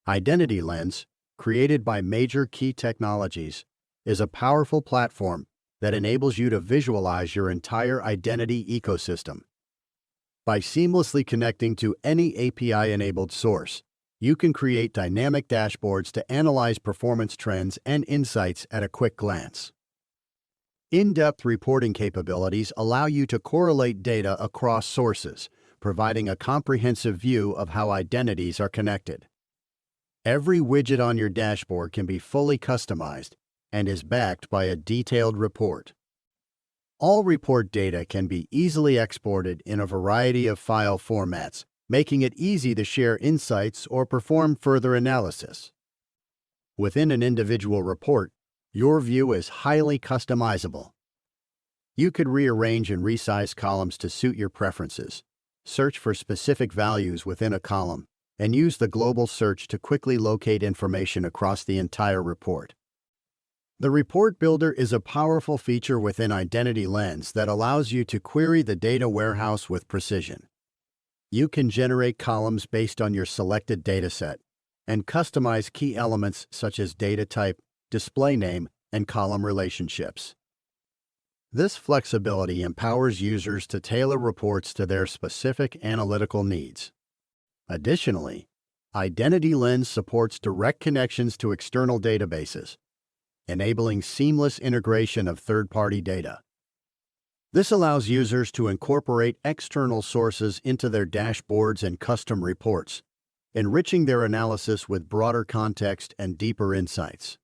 IdentityLens, created by Major Key Technologies, is a powerful platform that enables you to visualize your entire identity ecosystem. By seamlessly connecting to any API-enabled source, you can create dynamic dashboards to analyze performance trends and insights at a quick glance. In-depth reporting capabilities allow you to correlate data across sources, providing a comprehensive view of how identities are connected. Every widget on your dashboard can be fully customized and is backed by a detailed report. All report data can be easily exported in a variety of file formats, making it easy to share insights or perform further analysis. Within an individual report, your view is highly customizable. You could rearrange and resize columns to suit your preferences, search for specific values within a column, and use the global search to quickly locate information across the entire report. The Report Builder is a powerful feature within IdentityLens that allows you to query the data warehouse with precision. You can generate columns based on your selected dataset and customize key elements such as data type, display name, and column relationships. This flexibility empowers users to tailor reports to their specific analytical needs. Additionally, IdentityLens supports direct connections to external databases, enabling seamless integration of third-party data. This allows users to incorporate external sources into their dashboards and custom reports, enriching their analysis with broader context and deeper insights.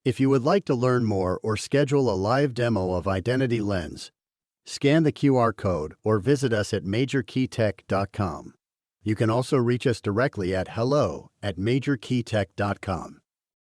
If you would like to learn more or schedule a live demo of IdentityLens, scan the QR code or visit us at majorkeytech.com. You can also reach us directly at hello@majorkeytech.com.